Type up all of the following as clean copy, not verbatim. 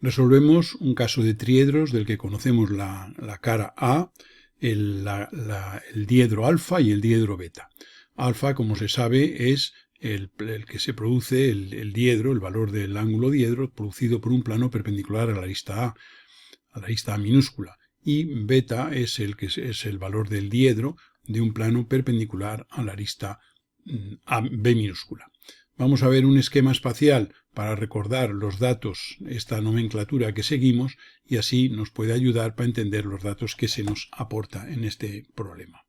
Resolvemos un caso de triedros del que conocemos la cara A, el diedro alfa y el diedro beta. Alfa, como se sabe, es el que se produce el diedro, el valor del ángulo diedro, producido por un plano perpendicular a la arista A minúscula. Y beta es el valor del diedro de un plano perpendicular a la arista B minúscula. Vamos a ver un esquema espacial para recordar los datos, esta nomenclatura que seguimos, y así nos puede ayudar para entender los datos que se nos aporta en este problema.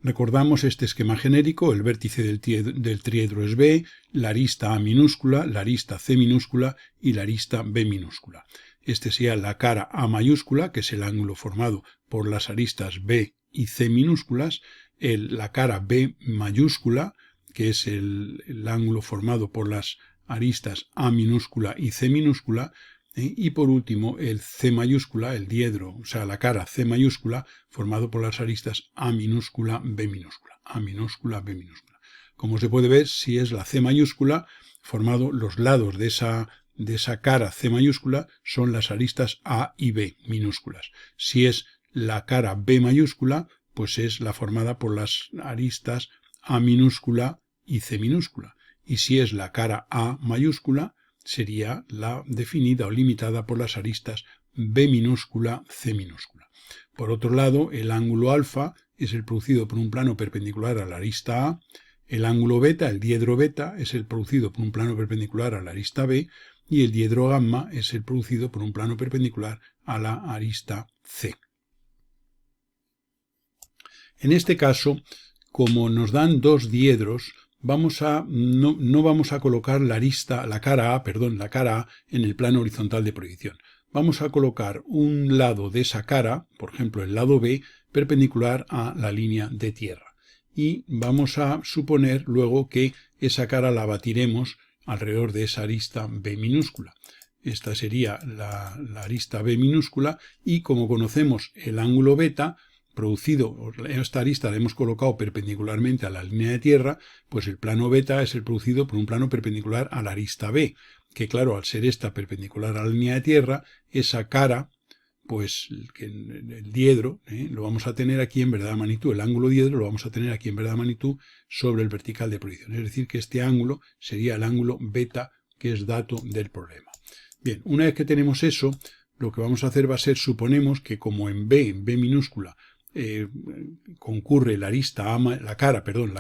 Recordamos este esquema genérico: el vértice del triedro es B, la arista A minúscula, la arista C minúscula y la arista B minúscula. Este sería la cara A mayúscula, que es el ángulo formado por las aristas B y C minúsculas, la cara B mayúscula, que es el ángulo formado por las aristas A minúscula y C minúscula, y por último el C mayúscula, el diedro, o sea, la cara C mayúscula, formado por las aristas A minúscula, B minúscula, A minúscula, B minúscula. Como se puede ver, si es la C mayúscula, formado los lados de esa cara C mayúscula son las aristas A y B minúsculas. Si es la cara B mayúscula, pues es la formada por las aristas A minúscula y C minúscula. Y si es la cara A mayúscula, sería la definida o limitada por las aristas B minúscula, C minúscula. Por otro lado, el ángulo alfa es el producido por un plano perpendicular a la arista A. El ángulo beta, el diedro beta, es el producido por un plano perpendicular a la arista B. Y el diedro gamma es el producido por un plano perpendicular a la arista C. En este caso, como nos dan dos diedros, no vamos a colocar la cara A en el plano horizontal de proyección. Vamos a colocar un lado de esa cara, por ejemplo el lado B, perpendicular a la línea de tierra. Y vamos a suponer luego que esa cara la batiremos alrededor de esa arista B minúscula. Esta sería la arista B minúscula, y como conocemos el ángulo beta, esta arista la hemos colocado perpendicularmente a la línea de tierra, pues el plano beta es el producido por un plano perpendicular a la arista B, que claro, al ser esta perpendicular a la línea de tierra, esa cara, pues el diedro, lo vamos a tener aquí en verdadera magnitud, el ángulo diedro lo vamos a tener aquí en verdadera magnitud sobre el vertical de proyección, es decir, que este ángulo sería el ángulo beta, que es dato del problema. Bien, una vez que tenemos eso, lo que vamos a hacer va a ser, suponemos que como en B minúscula, concurre la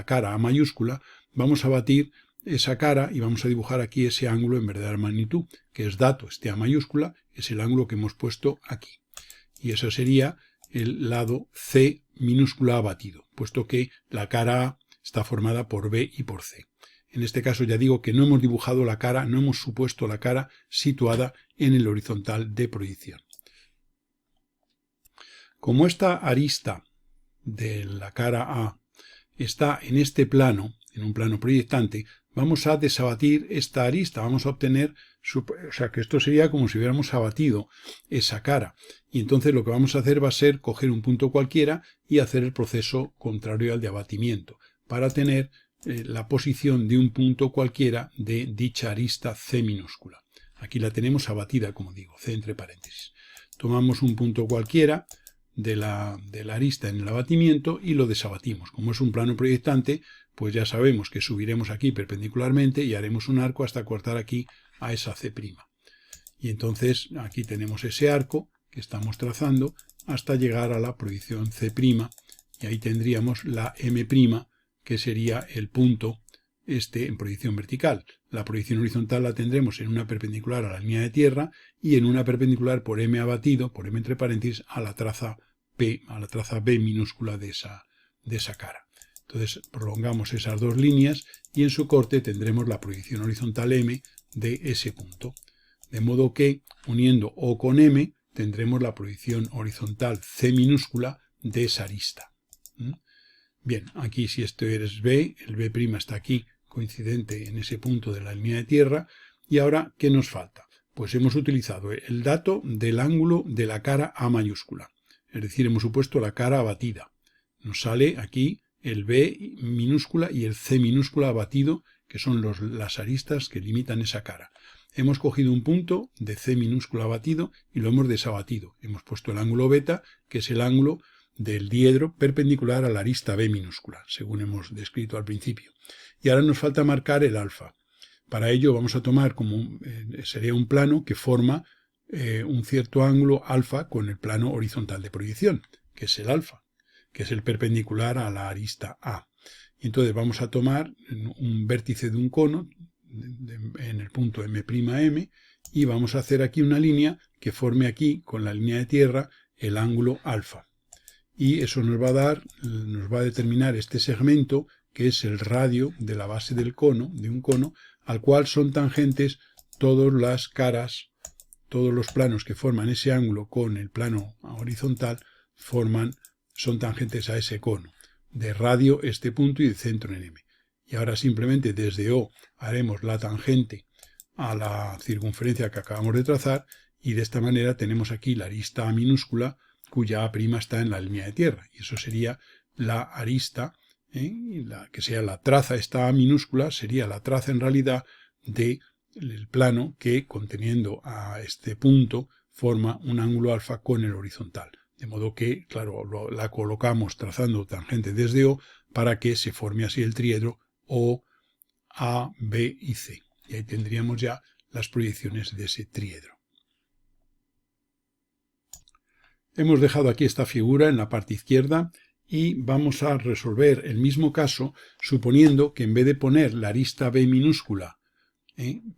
cara A mayúscula, vamos a batir esa cara y vamos a dibujar aquí ese ángulo en verdadera magnitud, que es dato, este A mayúscula, es el ángulo que hemos puesto aquí. Y eso sería el lado C minúscula abatido, puesto que la cara A está formada por B y por C. En este caso ya digo que no hemos dibujado la cara, no hemos supuesto la cara situada en el horizontal de proyección. Como esta arista de la cara A está en este plano, en un plano proyectante, vamos a desabatir esta arista, vamos a obtener, o sea que esto sería como si hubiéramos abatido esa cara. Y entonces lo que vamos a hacer va a ser coger un punto cualquiera y hacer el proceso contrario al de abatimiento, para tener la posición de un punto cualquiera de dicha arista C minúscula. Aquí la tenemos abatida, como digo, C entre paréntesis. Tomamos un punto cualquiera de la arista en el abatimiento y lo desabatimos. Como es un plano proyectante, pues ya sabemos que subiremos aquí perpendicularmente y haremos un arco hasta cortar aquí a esa C'. Y entonces aquí tenemos ese arco que estamos trazando hasta llegar a la proyección C', y ahí tendríamos la M', que sería el punto en proyección vertical. La proyección horizontal la tendremos en una perpendicular a la línea de tierra y en una perpendicular por M abatido, por M entre paréntesis, a la traza P, a la traza B minúscula de esa cara. Entonces prolongamos esas dos líneas y en su corte tendremos la proyección horizontal M de ese punto. De modo que, uniendo O con M, tendremos la proyección horizontal C minúscula de esa arista. Bien, aquí si esto es B, el B' está aquí coincidente en ese punto de la línea de tierra. Y ahora, ¿qué nos falta? Pues hemos utilizado el dato del ángulo de la cara A mayúscula. Es decir, hemos supuesto la cara abatida. Nos sale aquí el B minúscula y el C minúscula abatido, que son las aristas que limitan esa cara. Hemos cogido un punto de C minúscula abatido y lo hemos desabatido. Hemos puesto el ángulo beta, que es el ángulo del diedro perpendicular a la arista B minúscula, según hemos descrito al principio. Y ahora nos falta marcar el alfa. Para ello vamos a tomar como sería un plano que forma un cierto ángulo alfa con el plano horizontal de proyección, que es el alfa, que es el perpendicular a la arista A. Y entonces vamos a tomar un vértice de un cono en el punto m'M y vamos a hacer aquí una línea que forme aquí con la línea de tierra el ángulo alfa. Y eso nos va a determinar este segmento que es el radio de la base del cono, de un cono, al cual son tangentes todas las caras, todos los planos que forman ese ángulo con el plano horizontal son tangentes a ese cono. De radio este punto y de centro en M. Y ahora simplemente desde O haremos la tangente a la circunferencia que acabamos de trazar y de esta manera tenemos aquí la arista A minúscula cuya A' está en la línea de tierra. Y eso sería la arista, que sea la traza, esta A minúscula sería la traza en realidad del plano que conteniendo a este punto forma un ángulo alfa con el horizontal. De modo que, claro, la colocamos trazando tangente desde O para que se forme así el triedro O, A, B y C. Y ahí tendríamos ya las proyecciones de ese triedro. Hemos dejado aquí esta figura en la parte izquierda y vamos a resolver el mismo caso suponiendo que en vez de poner la arista B minúscula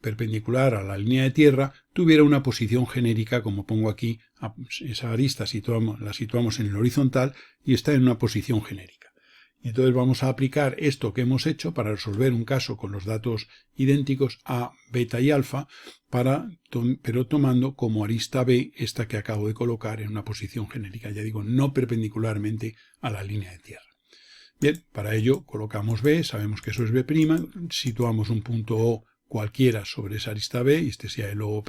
perpendicular a la línea de tierra, tuviera una posición genérica, como pongo aquí, esa arista la situamos en el horizontal y está en una posición genérica. Entonces vamos a aplicar esto que hemos hecho para resolver un caso con los datos idénticos A, beta y alfa, pero tomando como arista B esta que acabo de colocar en una posición genérica, ya digo, no perpendicularmente a la línea de tierra. Bien, para ello colocamos B, sabemos que eso es B', situamos un punto O cualquiera sobre esa arista B, y este sea el O'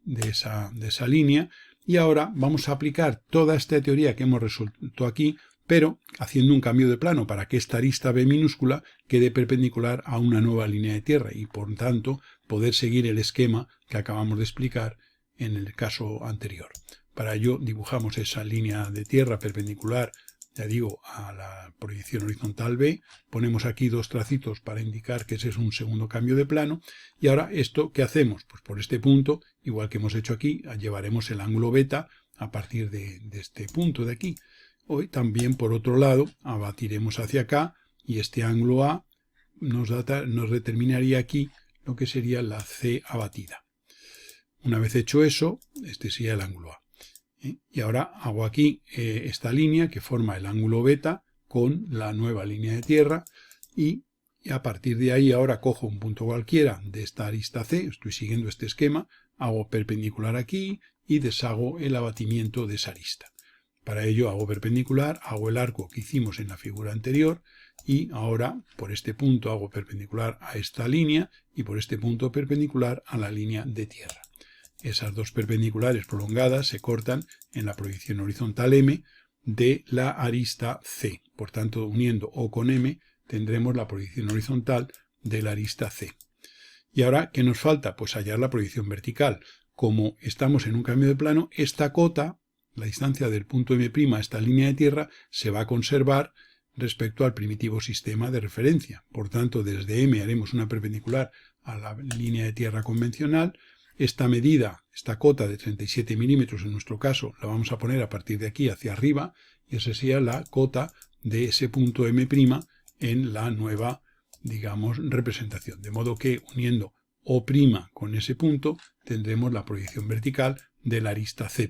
de esa línea, y ahora vamos a aplicar toda esta teoría que hemos resuelto aquí, pero haciendo un cambio de plano para que esta arista B minúscula quede perpendicular a una nueva línea de tierra y por tanto poder seguir el esquema que acabamos de explicar en el caso anterior. Para ello dibujamos esa línea de tierra perpendicular, ya digo, a la proyección horizontal B, ponemos aquí dos tracitos para indicar que ese es un segundo cambio de plano, y ahora esto, ¿qué hacemos? Pues por este punto, igual que hemos hecho aquí, llevaremos el ángulo beta a partir de este punto de aquí. Hoy también, por otro lado, abatiremos hacia acá, y este ángulo A nos determinaría aquí lo que sería la C abatida. Una vez hecho eso, este sería el ángulo A. Y ahora hago aquí esta línea que forma el ángulo beta con la nueva línea de tierra y a partir de ahí ahora cojo un punto cualquiera de esta arista C, estoy siguiendo este esquema, hago perpendicular aquí y deshago el abatimiento de esa arista. Para ello hago perpendicular, hago el arco que hicimos en la figura anterior y ahora por este punto hago perpendicular a esta línea y por este punto perpendicular a la línea de tierra. Esas dos perpendiculares prolongadas se cortan en la proyección horizontal M de la arista C. Por tanto, uniendo O con M, tendremos la proyección horizontal de la arista C. Y ahora, ¿qué nos falta? Pues hallar la proyección vertical. Como estamos en un cambio de plano, esta cota, la distancia del punto M' a esta línea de tierra, se va a conservar respecto al primitivo sistema de referencia. Por tanto, desde M haremos una perpendicular a la línea de tierra convencional. Esta medida, esta cota de 37 milímetros en nuestro caso, la vamos a poner a partir de aquí hacia arriba y esa sería la cota de ese punto M' en la nueva, digamos, representación. De modo que uniendo O' con ese punto tendremos la proyección vertical de la arista C'.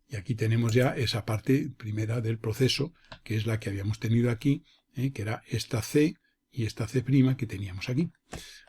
Y aquí tenemos ya esa parte primera del proceso, que es la que habíamos tenido aquí, que era esta C y esta C' que teníamos aquí.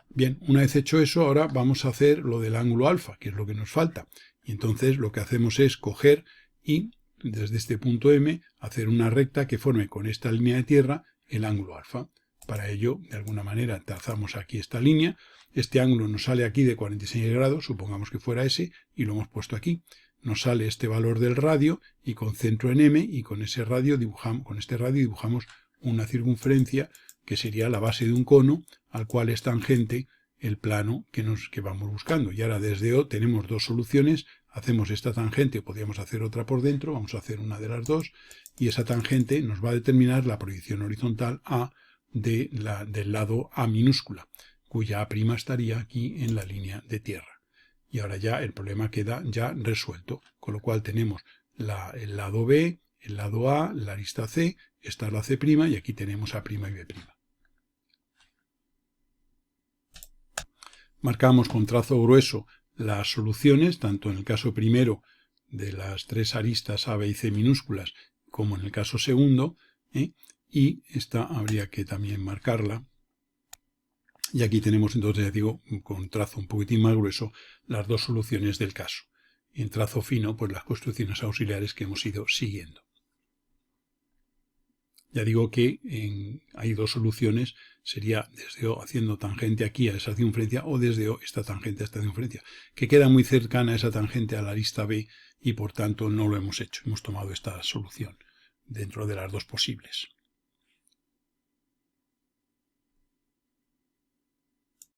Bien, una vez hecho eso, ahora vamos a hacer lo del ángulo alfa, que es lo que nos falta. Y entonces lo que hacemos es coger y, desde este punto M, hacer una recta que forme con esta línea de tierra el ángulo alfa. Para ello, de alguna manera, trazamos aquí esta línea. Este ángulo nos sale aquí de 46 grados, supongamos que fuera ese, y lo hemos puesto aquí. Nos sale este valor del radio y con centro en M, y con este radio dibujamos una circunferencia que sería la base de un cono al cual es tangente el plano que vamos buscando. Y ahora desde O tenemos dos soluciones, hacemos esta tangente, podríamos hacer otra por dentro, vamos a hacer una de las dos, y esa tangente nos va a determinar la proyección horizontal A del lado A minúscula, cuya A' estaría aquí en la línea de tierra. Y ahora ya el problema queda ya resuelto, con lo cual tenemos el lado B, el lado A, la arista C, esta es la C' y aquí tenemos A' y B'. Marcamos con trazo grueso las soluciones, tanto en el caso primero de las tres aristas A, B y C minúsculas, como en el caso segundo, y esta habría que también marcarla. Y aquí tenemos entonces, ya digo, con trazo un poquitín más grueso, las dos soluciones del caso. Y en trazo fino, pues las construcciones auxiliares que hemos ido siguiendo. Ya digo que hay dos soluciones, sería desde O haciendo tangente aquí a esa circunferencia o desde O esta tangente a esta circunferencia, que queda muy cercana esa tangente a la arista B y por tanto no lo hemos hecho, hemos tomado esta solución dentro de las dos posibles.